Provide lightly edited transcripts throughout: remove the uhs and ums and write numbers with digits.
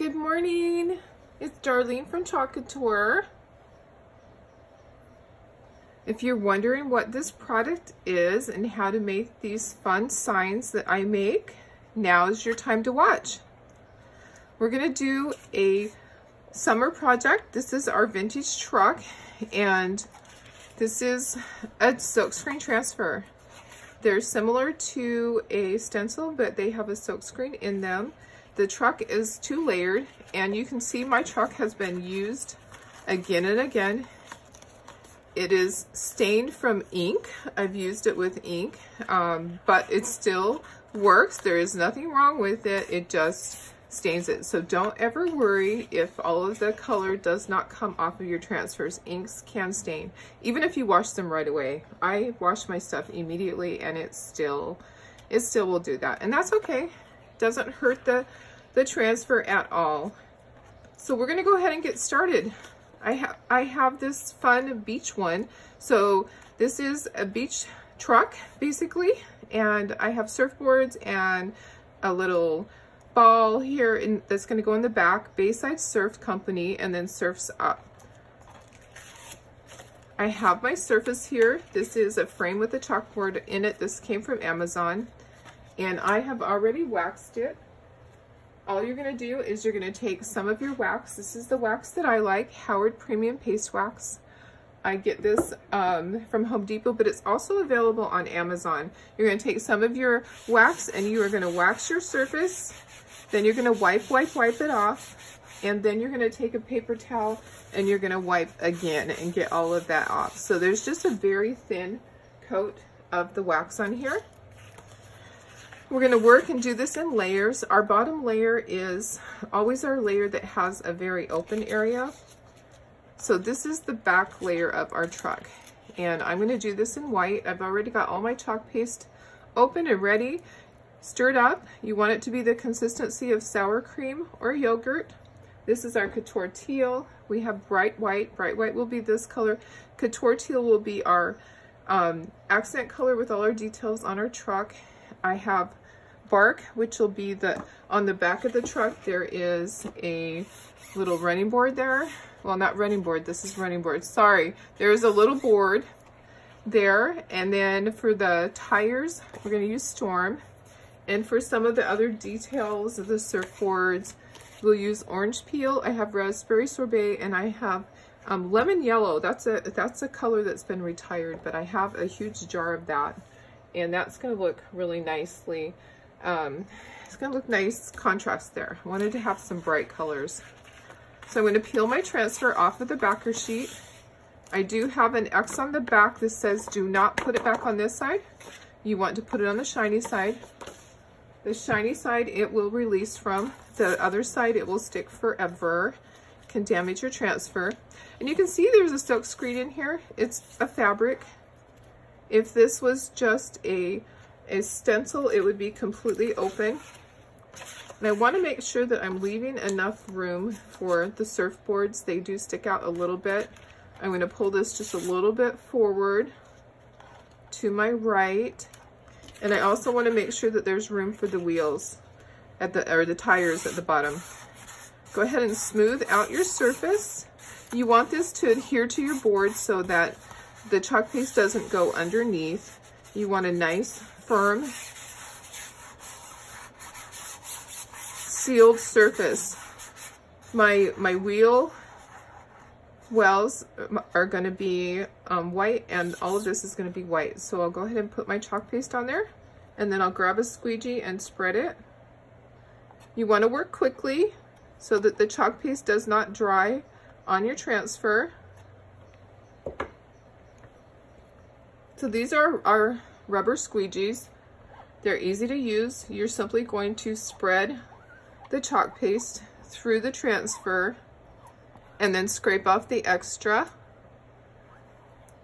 Good morning. It's Darlene from Chalkin Couture. If you're wondering what this product is and how to make these fun signs that I make, now is your time to watch. We're going to do a summer project. This is our vintage truck, and this is a silkscreen transfer. They're similar to a stencil, but they have a silkscreen in them. The truck is 2-layered, and you can see my truck has been used again and again. It is stained from ink. I've used it with ink, but it still works. There is nothing wrong with it. It just stains it. So don't ever worry if all of the color does not come off of your transfers. Inks can stain, even if you wash them right away. I wash my stuff immediately, and it still will do that, and that's okay. Doesn't hurt the transfer at all. So we're going to go ahead and get started. I have this fun beach one. So this is a beach truck basically, and I have surfboards and a little ball here that's going to go in the back. Bayside Surf Company, and then Surfs Up. I have my surface here. This is a frame with a chalkboard in it. This came from Amazon, and I have already waxed it. All you're going to do is you're going to take some of your wax. This is the wax that I like, Howard Premium Paste Wax. I get this from Home Depot, but it's also available on Amazon. You're going to take some of your wax, and you are going to wax your surface. Then you're going to wipe it off. And then you're going to take a paper towel, and you're going to wipe again and get all of that off. So there's just a very thin coat of the wax on here. We're going to work and do this in layers. Our bottom layer is always our layer that has a very open area. So this is the back layer of our truck, and I'm going to do this in white. I've already got all my chalk paste open and ready, stirred up. You want it to be the consistency of sour cream or yogurt. This is our Couture Teal. We have bright white. Bright white will be this color. Couture Teal will be our accent color with all our details on our truck. I have bark, which will be on the back of the truck. There is a little running board there. Well, not running board, this is running board. Sorry, there's a little board there. And then for the tires, we're going to use Storm. And for some of the other details of the surfboards, we'll use orange peel. I have raspberry sorbet, and I have lemon yellow. That's a color that's been retired, but I have a huge jar of that. And that's going to look really nicely. It's going to look nice contrast there. I wanted to have some bright colors. So I'm going to peel my transfer off of the backer sheet. I do have an X on the back that says do not put it back on this side. You want to put it on the shiny side. The shiny side it will release from. The other side it will stick forever. Can damage your transfer. And you can see there's a silk screen in here. It's a fabric. If this was just a stencil, it would be completely open. And I want to make sure that I'm leaving enough room for the surfboards. They do stick out a little bit. I'm going to pull this just a little bit forward to my right. And I also want to make sure that there's room for the wheels or the tires at the bottom. Go ahead and smooth out your surface. You want this to adhere to your board so that the chalk paste doesn't go underneath. You want a nice, firm, sealed surface. My wheel wells are going to be white, and all of this is going to be white. So I'll go ahead and put my chalk paste on there, and then I'll grab a squeegee and spread it. You want to work quickly so that the chalk paste does not dry on your transfer. So these are our rubber squeegees. They're easy to use. You're simply going to spread the chalk paste through the transfer and then scrape off the extra.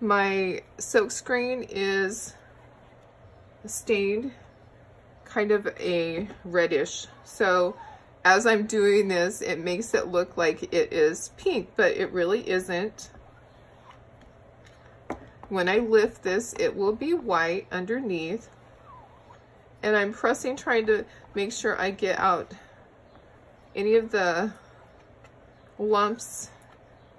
My silk screen is stained kind of a reddish. So as I'm doing this, it makes it look like it is pink, but it really isn't. When I lift this, it will be white underneath. And I'm pressing, trying to make sure I get out any of the lumps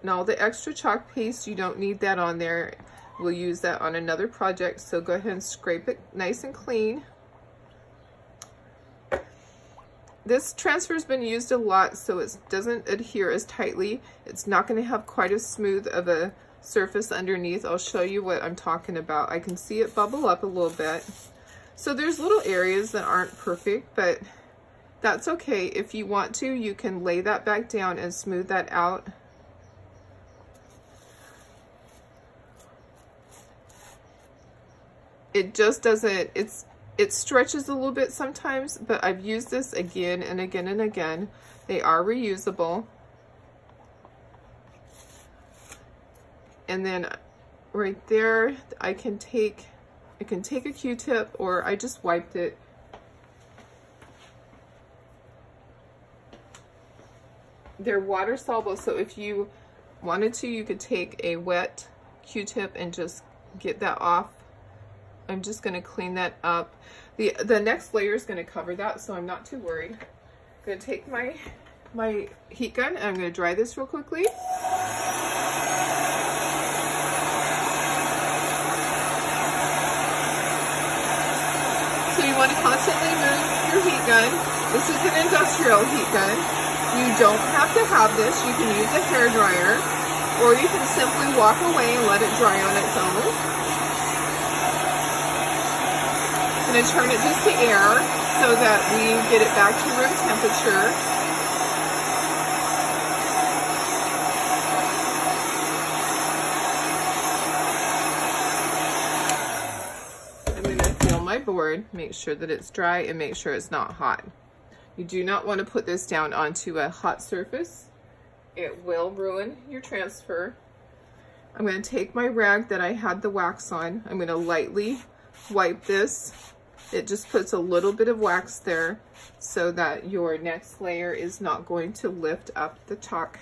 and all the extra chalk paste. You don't need that on there. We'll use that on another project, so go ahead and scrape it nice and clean. This transfer's been used a lot, so it doesn't adhere as tightly. It's not going to have quite as smooth of a surface underneath. I'll show you what I'm talking about. I can see it bubble up a little bit. So there's little areas that aren't perfect, but that's okay. If you want to, you can lay that back down and smooth that out. It just doesn't, it stretches a little bit sometimes, but I've used this again and again and again. They are reusable. And then right there, I can take a Q-tip, or I just wiped it. They're water soluble, so if you wanted to, you could take a wet Q-tip and just get that off. I'm just going to clean that up. The next layer is going to cover that, so I'm not too worried. I'm going to take my heat gun and I'm going to dry this real quickly. So you want to constantly move your heat gun. This is an industrial heat gun. You don't have to have this. You can use a hair dryer, or you can simply walk away and let it dry on its own. I'm going to turn it just to air so that we get it back to room temperature. I'm going to feel my board, make sure that it's dry, and make sure it's not hot. You do not want to put this down onto a hot surface. It will ruin your transfer. I'm going to take my rag that I had the wax on. I'm going to lightly wipe this. It just puts a little bit of wax there so that your next layer is not going to lift up the chalk.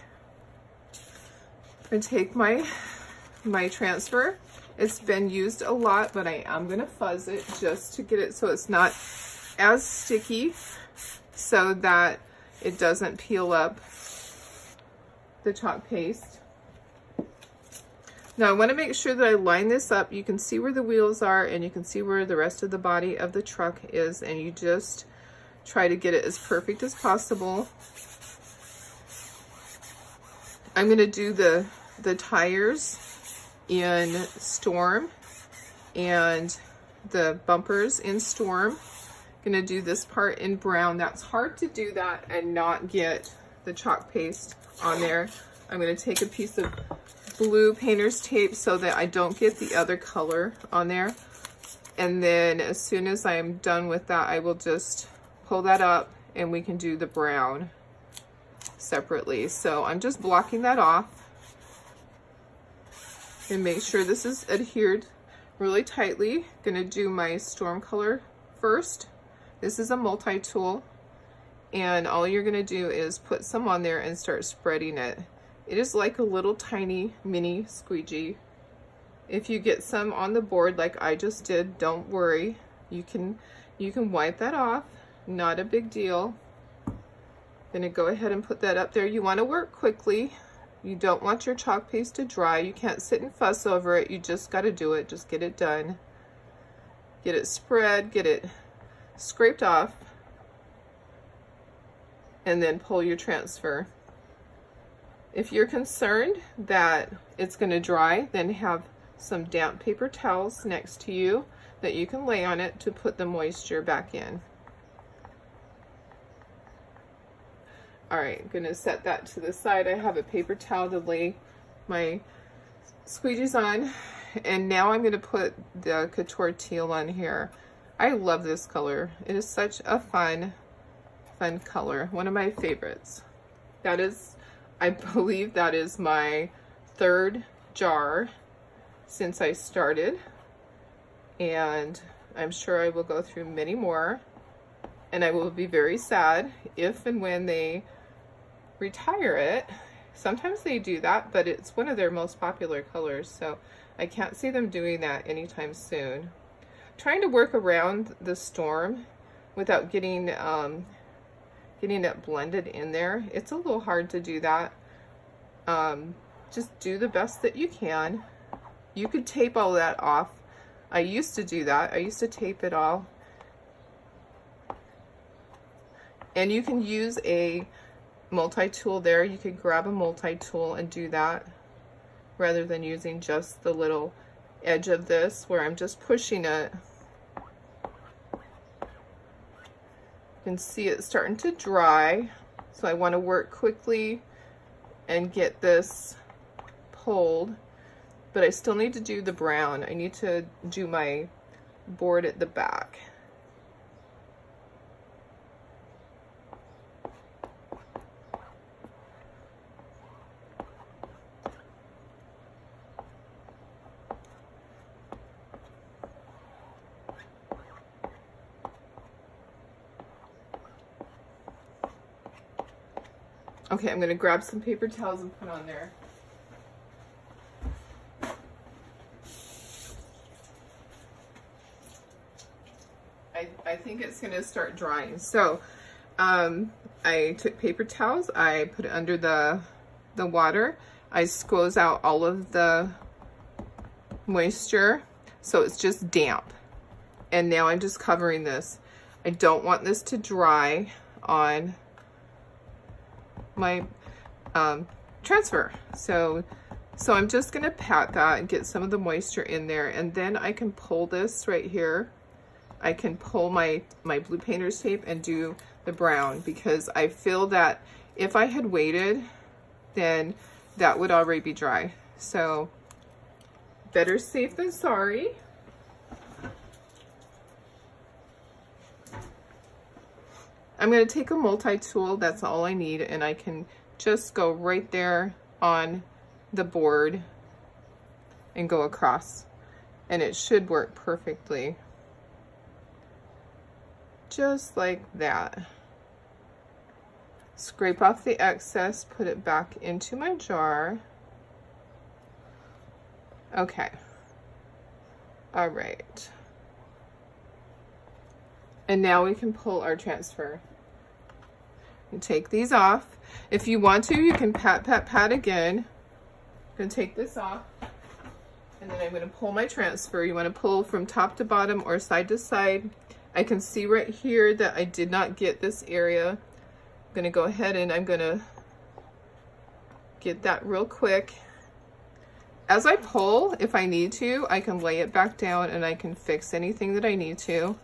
I'm going to take my transfer. It's been used a lot, but I am going to fuzz it just to get it so it's not as sticky, so that it doesn't peel up the chalk paste. Now I want to make sure that I line this up. You can see where the wheels are and you can see where the rest of the body of the truck is, and you just try to get it as perfect as possible. I'm going to do the tires in Storm and the bumpers in Storm. I'm going to do this part in brown. That's hard to do that and not get the chalk paste on there. I'm going to take a piece of blue painter's tape so that I don't get the other color on there. And then as soon as I'm done with that, I will just pull that up and we can do the brown separately. So I'm just blocking that off and make sure this is adhered really tightly. Gonna do my Storm color first. This is a multi-tool, and all you're gonna do is put some on there and start spreading it. It is like a little tiny mini squeegee. If you get some on the board like I just did, don't worry. You can wipe that off, not a big deal. Gonna go ahead and put that up there. You wanna work quickly. You don't want your chalk paste to dry. You can't sit and fuss over it. You just gotta do it, just get it done. Get it spread, get it scraped off, and then pull your transfer. If you're concerned that it's going to dry, then have some damp paper towels next to you that you can lay on it to put the moisture back in. All right, I'm going to set that to the side. I have a paper towel to lay my squeegees on, and now I'm going to put the Couture Teal on here. I love this color. It is such a fun color. One of my favorites. That is, I believe that is my third jar since I started, and I'm sure I will go through many more, and I will be very sad if and when they retire it. Sometimes they do that, but it's one of their most popular colors, so I can't see them doing that anytime soon. Trying to work around the Storm without getting getting it blended in there. It's a little hard to do that. Just do the best that you can. You could tape all that off. I used to do that. I used to tape it all. And you can use a multi-tool there. You could grab a multi-tool and do that rather than using just the little edge of this where I'm just pushing it. You can see it starting to dry. So I want to work quickly and get this pulled, but I still need to do the brown. I need to do my board at the back. Okay, I'm gonna grab some paper towels and put on there. I think it's gonna start drying. So I took paper towels, I put it under the water, I squeeze out all of the moisture so it's just damp. And now I'm just covering this. I don't want this to dry on my transfer. So I'm just gonna pat that and get some of the moisture in there, and then I can pull this right here. I can pull my blue painter's tape and do the brown, because I feel that if I had waited, then that would already be dry. So better safe than sorry. I'm going to take a multi-tool, that's all I need, and I can just go right there on the board and go across, and it should work perfectly. Just like that. Scrape off the excess, put it back into my jar. Okay. All right. And now we can pull our transfer. And take these off. If you want to, you can pat, pat, pat again. I'm gonna take this off. And then I'm gonna pull my transfer. You wanna pull from top to bottom or side to side. I can see right here that I did not get this area. I'm gonna go ahead and I'm gonna get that real quick. As I pull, if I need to, I can lay it back down and I can fix anything that I need to.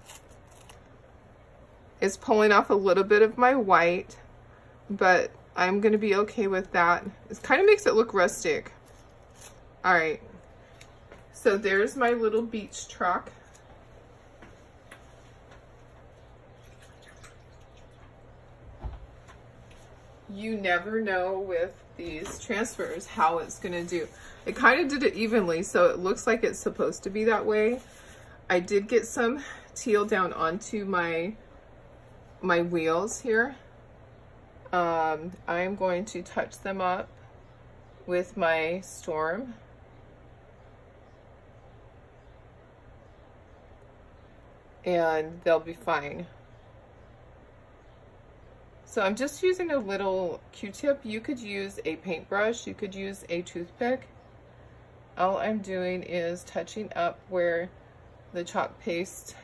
It's pulling off a little bit of my white, but I'm gonna be okay with that. It kind of makes it look rustic. All right, so there's my little beach truck. You never know with these transfers how it's gonna do. It kind of did it evenly, so it looks like it's supposed to be that way. I did get some teal down onto my wheels here. I'm going to touch them up with my Storm. And they'll be fine. So I'm just using a little Q-tip. You could use a paintbrush, you could use a toothpick. All I'm doing is touching up where the chalk paste,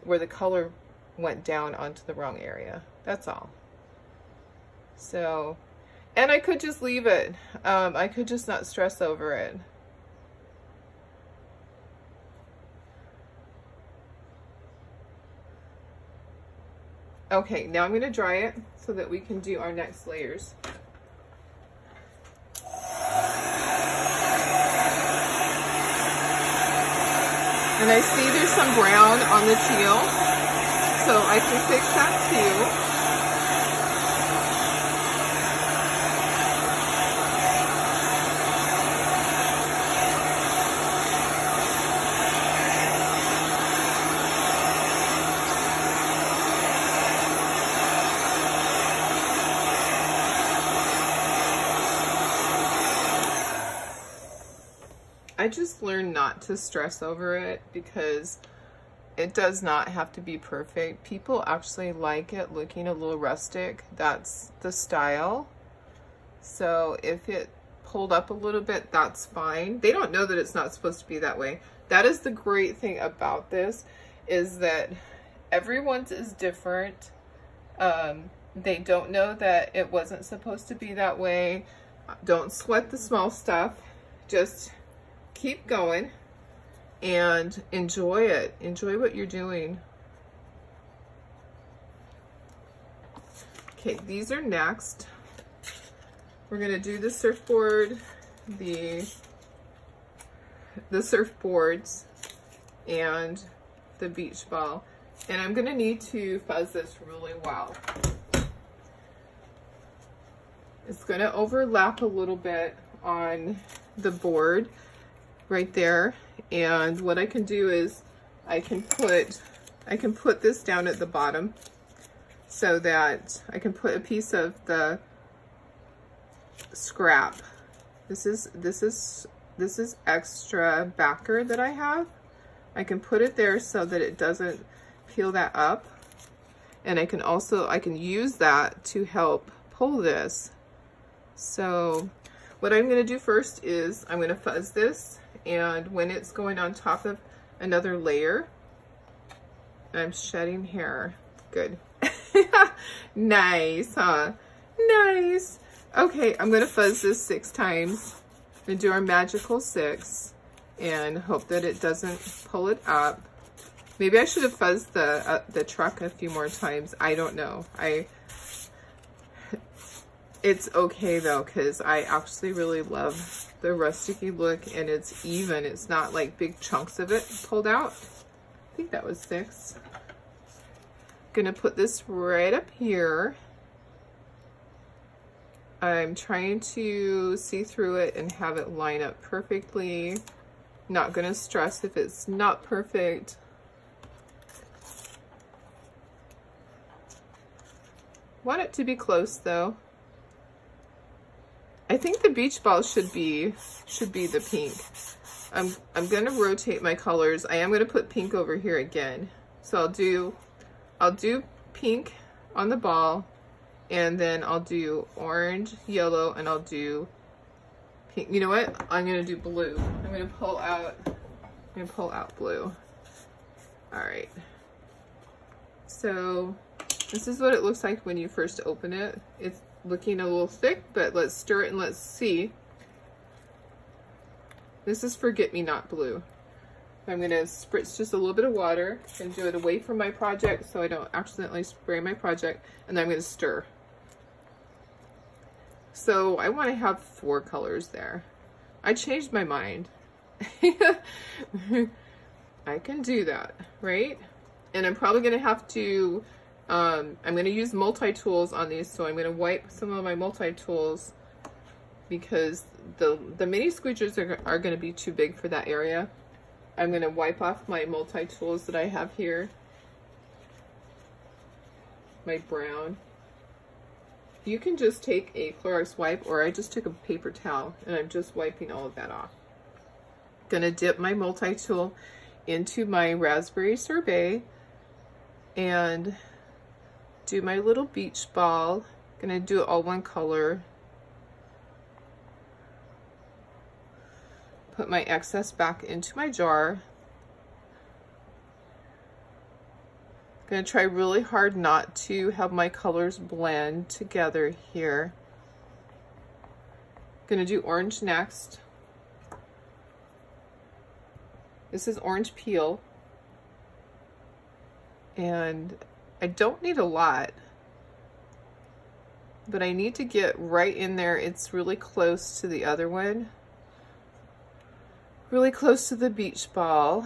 where the color went down onto the wrong area. That's all. So, and I could just leave it. I could just not stress over it. Okay, now I'm gonna dry it so that we can do our next layers. And I see there's some brown on the teal, so I can fix that too. I just learned not to stress over it because It does not have to be perfect. People actually like it looking a little rustic. That's the style. So if it pulled up a little bit, that's fine. They don't know that it's not supposed to be that way. That is the great thing about this, is that everyone's is different. They don't know that it wasn't supposed to be that way. Don't sweat the small stuff. Just keep going and enjoy it. Enjoy what you're doing. Okay, these are next. We're gonna do the surfboard, the surfboards, and the beach ball. And I'm gonna need to fuzz this really well. It's gonna overlap a little bit on the board right there. And what I can do is I can put this down at the bottom so that I can put a piece of the scrap. This is extra backer that I have. I can put it there so that it doesn't peel that up. And I can use that to help pull this. So what I'm going to do first is I'm going to fuzz this, and when it's going on top of another layer, I'm shedding hair. Good. Nice, huh? Nice. Okay, I'm going to fuzz this 6 times and do our magical 6 and hope that it doesn't pull it up. Maybe I should have fuzzed the truck a few more times. I don't know. It's okay though, because I actually really love the rusticy look, and it's even. It's not like big chunks of it pulled out. I think that was 6. Gonna put this right up here. I'm trying to see through it and have it line up perfectly. Not gonna stress if it's not perfect. Want it to be close though. I think the beach ball should be the pink. I'm gonna rotate my colors. I am gonna put pink over here again. So I'll do pink on the ball, and then I'll do orange, yellow, and I'll do pink. You know what? I'm gonna do blue. I'm gonna pull out blue. All right. So this is what it looks like when you first open it. It's looking a little thick, but let's stir it and let's see. This is forget-me-not blue. I'm gonna spritz just a little bit of water and do it away from my project so I don't accidentally spray my project, and then I'm gonna stir. So I want to have 4 colors there. I changed my mind. I can do that, right? And I'm probably gonna have to I'm going to use multi-tools on these, so I'm going to wipe some of my multi-tools because the mini squeegers are going to be too big for that area. I'm going to wipe off my multi-tools that I have here. My brown. You can just take a Clorox wipe, or I just took a paper towel and I'm just wiping all of that off. Going to dip my multi-tool into my raspberry sorbet and do my little beach ball. Gonna do it all one color. Put my excess back into my jar. Gonna try really hard not to have my colors blend together here. Gonna do orange next. This is orange peel. And I don't need a lot, but I need to get right in there. It's really close to the other one. Really close to the beach ball.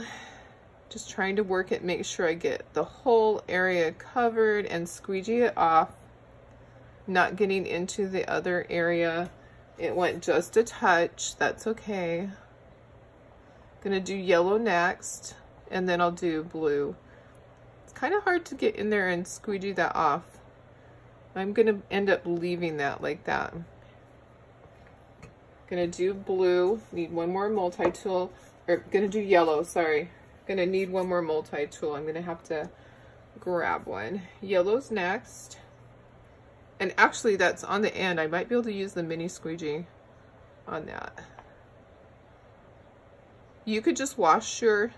Just trying to work it, make sure I get the whole area covered and squeegee it off. Not getting into the other area. It went just a touch, that's okay. Gonna do yellow next, and then I'll do blue. Kind of hard to get in there and squeegee that off. I'm gonna end up leaving that like that. Gonna do blue, need one more multi-tool, or gonna do yellow, sorry. Gonna need one more multi-tool. I'm gonna have to grab one. Yellow's next. And actually that's on the end. I might be able to use the mini squeegee on that. You could just wash your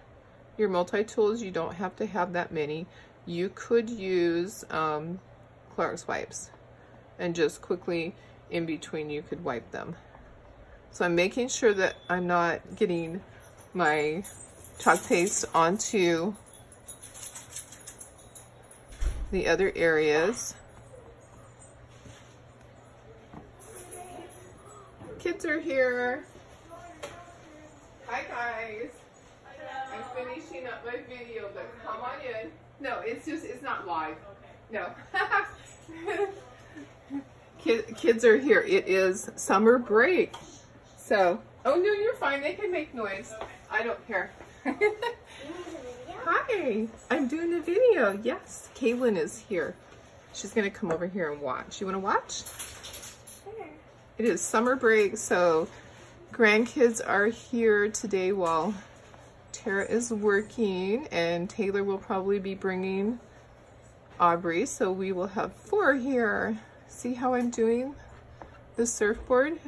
multi-tools. You don't have to have that many. You could use Clorox wipes and just quickly in between you could wipe them. So I'm making sure that I'm not getting my chalk paste onto the other areas. Kids are here. Hi guys. I'm finishing up my video, but come on in. No, it's not live. No. Kids are here. It is summer break. So, oh no, you're fine. They can make noise. I don't care. Hi, I'm doing a video. Yes, Kaylin is here. She's gonna come over here and watch. You wanna watch? Sure. It is summer break, so grandkids are here today while Tara is working, and Taylor will probably be bringing Aubrey, so we will have 4 here. See how I'm doing the surfboard?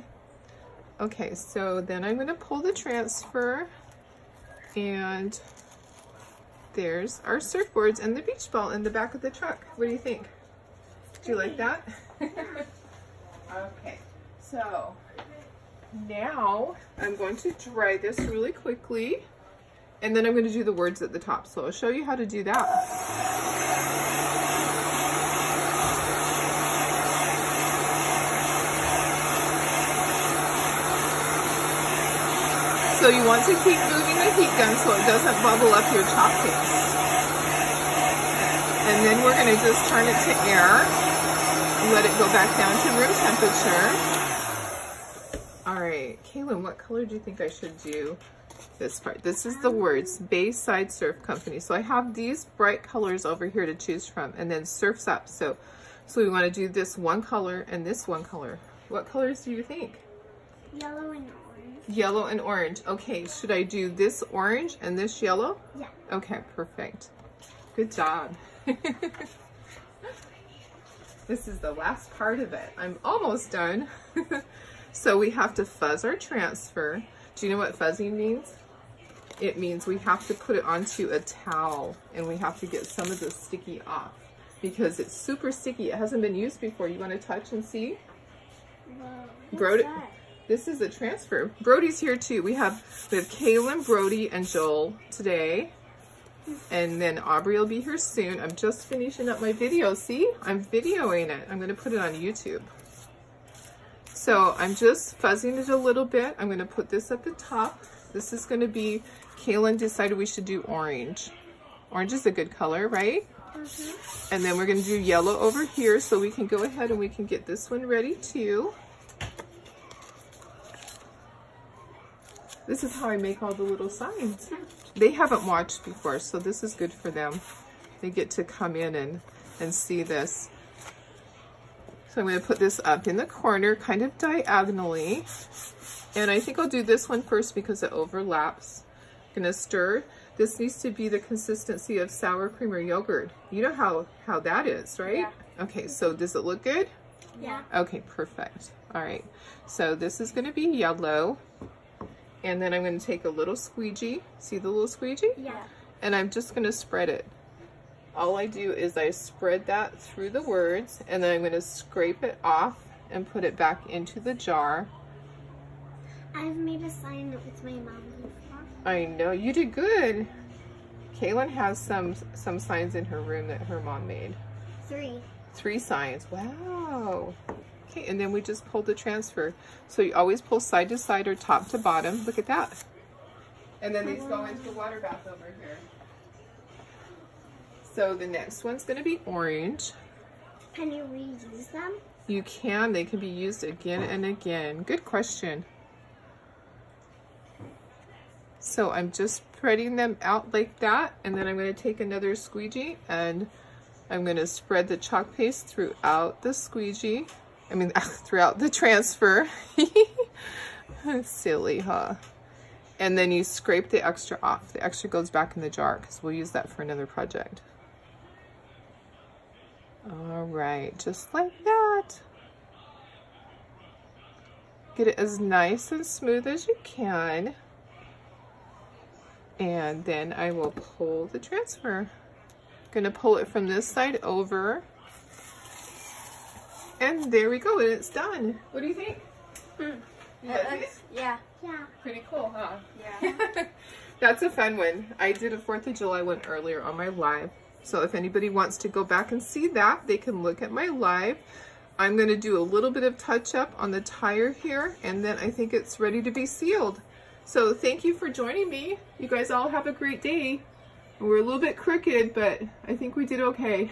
Okay, so then I'm going to pull the transfer, and there's our surfboards and the beach ball in the back of the truck. What do you think? Do you like that? Okay, so now I'm going to dry this really quickly, and then I'm going to do the words at the top. So I'll show you how to do that. So you want to keep moving the heat gun so it doesn't bubble up your chalk paste. And then we're going to just turn it to air, let it go back down to room temperature. All right, Kaylin, what color do you think I should do this part? This is the words, Bayside Surf Company. So I have these bright colors over here to choose from, and then Surf's Up. So we want to do this one color and this one color. What colors do you think? Yellow and orange. Yellow and orange. Okay, should I do this orange and this yellow? Yeah. Okay, perfect. Good job. This is the last part of it. I'm almost done. So we have to fuzz our transfer. Do you know what fuzzing means? It means we have to put it onto a towel, and we have to get some of the sticky off because it's super sticky. It hasn't been used before. You want to touch and see? Whoa, Brody, this is a transfer. Brody's here too. We have Kaylin, Brody, and Joel today. And then Aubrey will be here soon. I'm just finishing up my video. See? I'm videoing it. I'm going to put it on YouTube. So I'm just fuzzing it a little bit. I'm going to put this at the top. This is going to be, Kaylin decided we should do orange. Orange is a good color, right? Mm-hmm. And then we're going to do yellow over here, so we can go ahead and we can get this one ready too. This is how I make all the little signs. They haven't watched before, so this is good for them. They get to come in and see this. So I'm going to put this up in the corner, kind of diagonally. And I think I'll do this one first because it overlaps. I'm going to stir. This needs to be the consistency of sour cream or yogurt. You know how that is, right? Yeah. Okay, so does it look good? Yeah. Okay, perfect. All right, so this is going to be yellow. And then I'm going to take a little squeegee. See the little squeegee? Yeah. And I'm just going to spread it. All I do is I spread that through the words, and then I'm going to scrape it off and put it back into the jar. I've made a sign with my mom before. I know, you did good. Kaylin has some signs in her room that her mom made. 3 signs. Wow. Okay, and then we just pull the transfer. So you always pull side to side or top to bottom. Look at that. And then these go into the water bath over here. So the next one's going to be orange. Can you reuse them? You can. They can be used again and again. Good question. So I'm just spreading them out like that, and then I'm going to take another squeegee and I'm going to spread the chalk paste throughout the squeegee. throughout the transfer. Silly, huh? And then you scrape the extra off. The extra goes back in the jar because we'll use that for another project. All right, just like that. Get it as nice and smooth as you can. And then I will pull the transfer. Gonna pull it from this side over. And there we go, and it's done. What do you think? Yeah. Pretty cool, huh? Yeah. That's a fun one. I did a 4th of July one earlier on my live. So if anybody wants to go back and see that, they can look at my live. I'm going to do a little bit of touch up on the tire here, and then I think it's ready to be sealed. So thank you for joining me. You guys all have a great day. We're a little bit crooked, but I think we did okay.